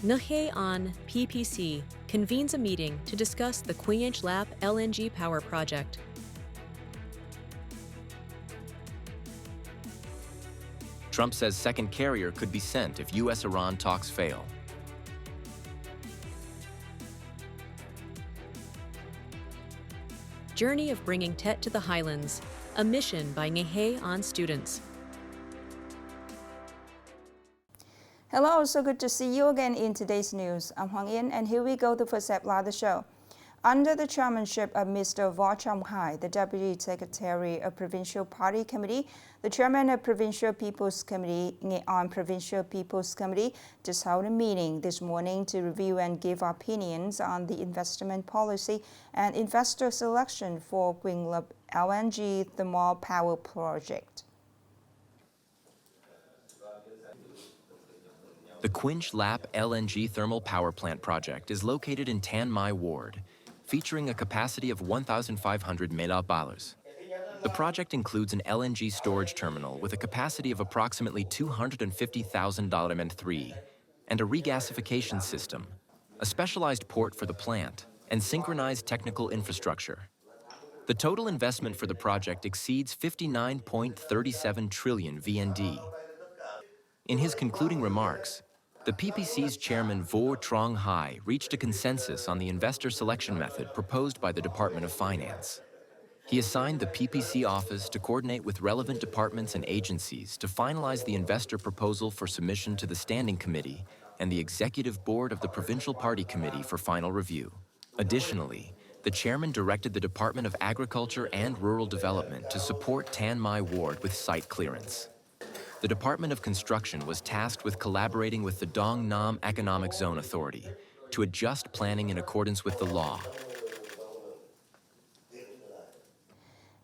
Nghe An PPC convenes a meeting to discuss the Quỳnh Lập LNG power project. Trump says second carrier could be sent if U.S.-Iran talks fail. Journey of bringing Tet to the Highlands, a mission by Nghe An students. Hello, so good to see you again in today's news. I'm Hoàng Yên, and here we go, the first step of the show. Under the chairmanship of Mr. Võ Trọng Hải, the Deputy Secretary of Provincial Party Committee, the Chairman of Provincial People's Committee, Nghệ An Provincial People's Committee, just held a meeting this morning to review and give opinions on the investment policy and investor selection for Quỳnh Lập LNG thermal power project. The Quỳnh Lập LNG thermal power plant project is located in Tan My Ward, featuring a capacity of 1,500 MW. The project includes an LNG storage terminal with a capacity of approximately 250,000 m3 and a regasification system, a specialized port for the plant, and synchronized technical infrastructure. The total investment for the project exceeds 59.37 trillion VND. In his concluding remarks, the PPC's chairman Võ Trọng Hải reached a consensus on the investor selection method proposed by the Department of Finance. He assigned the PPC office to coordinate with relevant departments and agencies to finalize the investor proposal for submission to the Standing Committee and the Executive Board of the Provincial Party Committee for final review. Additionally, the chairman directed the Department of Agriculture and Rural Development to support Tan My Ward with site clearance. The Department of Construction was tasked with collaborating with the Dong Nam Economic Zone Authority to adjust planning in accordance with the law.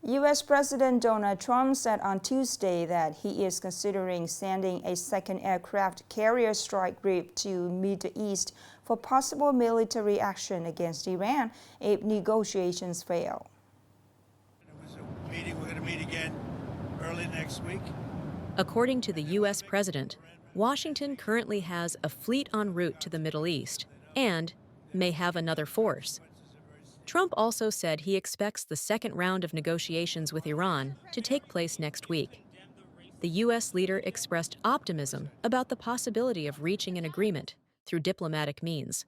U.S. President Donald Trump said on Tuesday that he is considering sending a second aircraft carrier strike group to Middle East for possible military action against Iran if negotiations fail. It was a meeting. We're going to meet again early next week. According to the U.S. president, Washington currently has a fleet en route to the Middle East and may have another force. Trump also said he expects the second round of negotiations with Iran to take place next week. The U.S. leader expressed optimism about the possibility of reaching an agreement through diplomatic means.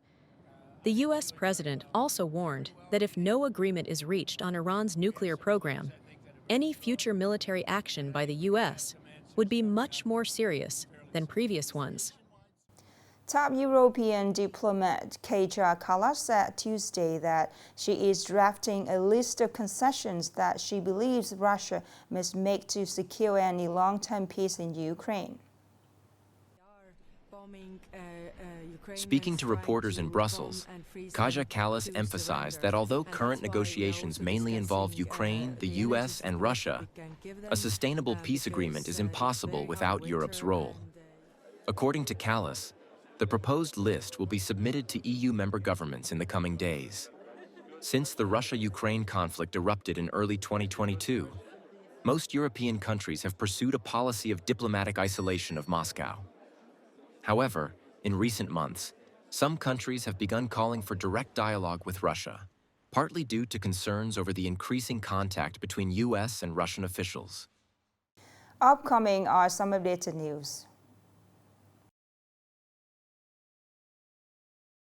The U.S. president also warned that if no agreement is reached on Iran's nuclear program, any future military action by the U.S. would be much more serious than previous ones. Top European diplomat Kaja Kallas said Tuesday that she is drafting a list of concessions that she believes Russia must make to secure any long-term peace in Ukraine. Speaking to reporters in Brussels, Kaja Kallas emphasized that although current negotiations mainly involve Ukraine, the U.S., and Russia, a sustainable peace agreement is impossible without Europe's role. According to Kallas, the proposed list will be submitted to EU member governments in the coming days. Since the Russia-Ukraine conflict erupted in early 2022, most European countries have pursued a policy of diplomatic isolation of Moscow. However, in recent months, some countries have begun calling for direct dialogue with Russia, partly due to concerns over the increasing contact between U.S. and Russian officials. Upcoming are some updated news.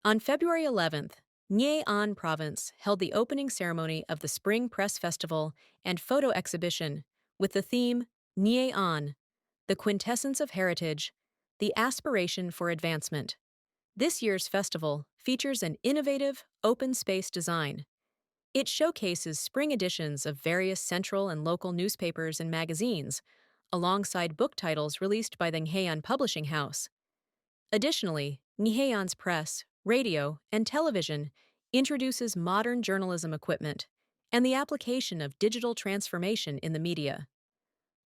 On February 11th, Nghe An Province held the opening ceremony of the Spring Press Festival and photo exhibition with the theme Nghe An, the quintessence of heritage, the aspiration for advancement. This year's festival features an innovative, open-space design. It showcases spring editions of various central and local newspapers and magazines, alongside book titles released by the Nghe An Publishing House. Additionally, Nghe An's press, radio, and television introduces modern journalism equipment and the application of digital transformation in the media.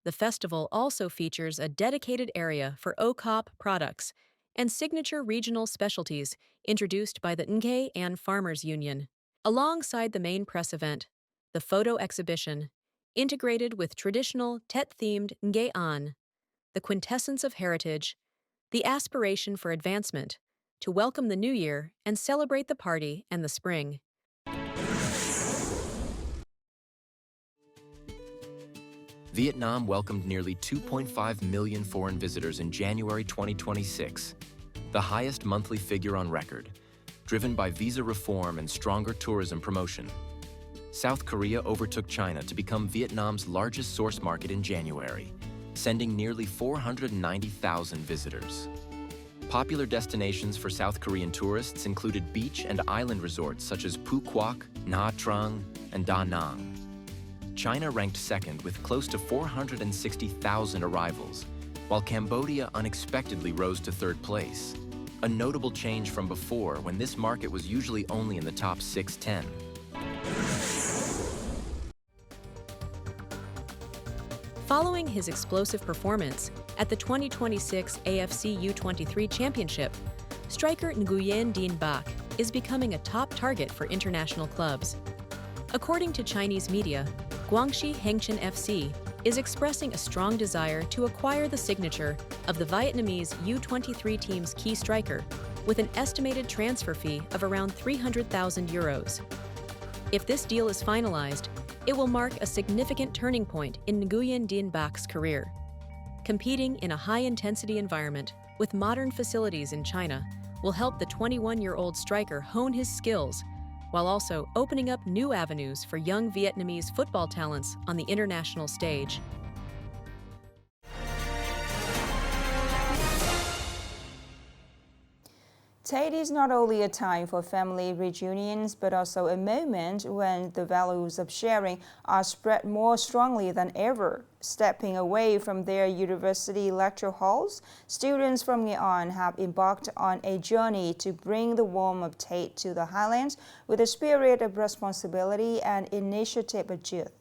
The festival also features a dedicated area for OCOP products and signature regional specialties introduced by the Nghe An Farmers Union. Alongside the main press event, the photo exhibition, integrated with traditional Tet-themed Nghe An, the quintessence of heritage, the aspiration for advancement, to welcome the new year and celebrate the party and the spring. Vietnam welcomed nearly 2.5 million foreign visitors in January 2026, the highest monthly figure on record, driven by visa reform and stronger tourism promotion. South Korea overtook China to become Vietnam's largest source market in January, sending nearly 490,000 visitors. Popular destinations for South Korean tourists included beach and island resorts such as Phu Quoc, Nha Trang, and Da Nang. China ranked second with close to 460,000 arrivals, while Cambodia unexpectedly rose to third place, a notable change from before when this market was usually only in the top 6-10. Following his explosive performance at the 2026 AFC U23 Championship, striker Nguyen Dien Bach is becoming a top target for international clubs. According to Chinese media, Guangxi Hengchen FC is expressing a strong desire to acquire the signature of the Vietnamese U23 team's key striker, with an estimated transfer fee of around 300,000 euros. If this deal is finalized, it will mark a significant turning point in Nguyen Dien Bach's career. Competing in a high-intensity environment with modern facilities in China will help the 21-year-old striker hone his skills, while also opening up new avenues for young Vietnamese football talents on the international stage. Tet is not only a time for family reunions, but also a moment when the values of sharing are spread more strongly than ever. Stepping away from their university lecture halls, students from Nghệ An have embarked on a journey to bring the warmth of Tet to the highlands with a spirit of responsibility and initiative of youth.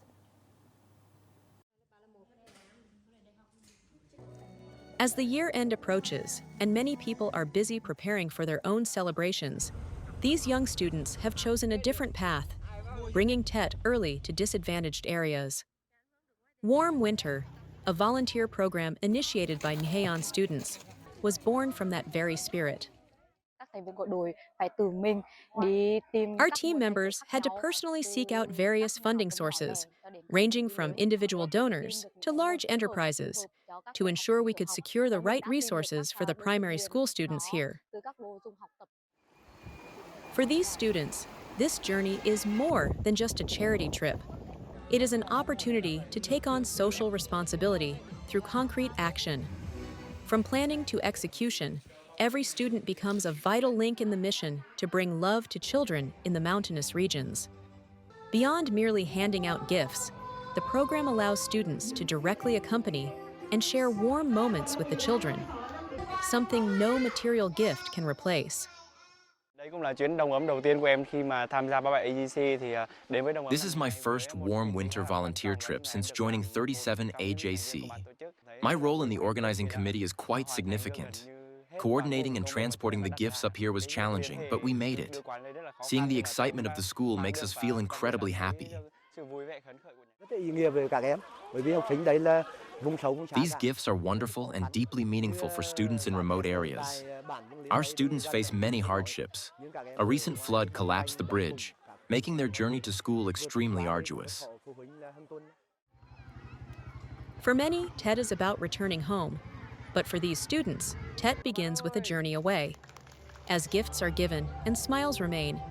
As the year-end approaches, and many people are busy preparing for their own celebrations, these young students have chosen a different path, bringing Tet early to disadvantaged areas. Warm Winter, a volunteer program initiated by Nghe An students, was born from that very spirit. Our team members had to personally seek out various funding sources, ranging from individual donors to large enterprises, to ensure we could secure the right resources for the primary school students here. For these students, this journey is more than just a charity trip. It is an opportunity to take on social responsibility through concrete action. From planning to execution, every student becomes a vital link in the mission to bring love to children in the mountainous regions. Beyond merely handing out gifts, the program allows students to directly accompany and share warm moments with the children, something no material gift can replace. This is my first warm winter volunteer trip since joining 37 AJC. My role in the organizing committee is quite significant. Coordinating and transporting the gifts up here was challenging, but we made it. Seeing the excitement of the school makes us feel incredibly happy. These gifts are wonderful and deeply meaningful for students in remote areas. Our students face many hardships. A recent flood collapsed the bridge, making their journey to school extremely arduous. For many, Tet is about returning home. But for these students, Tet begins with a journey away. As gifts are given and smiles remain,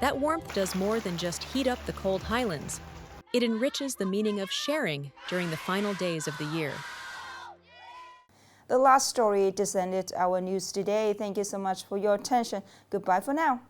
that warmth does more than just heat up the cold highlands. It enriches the meaning of sharing during the final days of the year. The last story descended our news today. Thank you so much for your attention. Goodbye for now.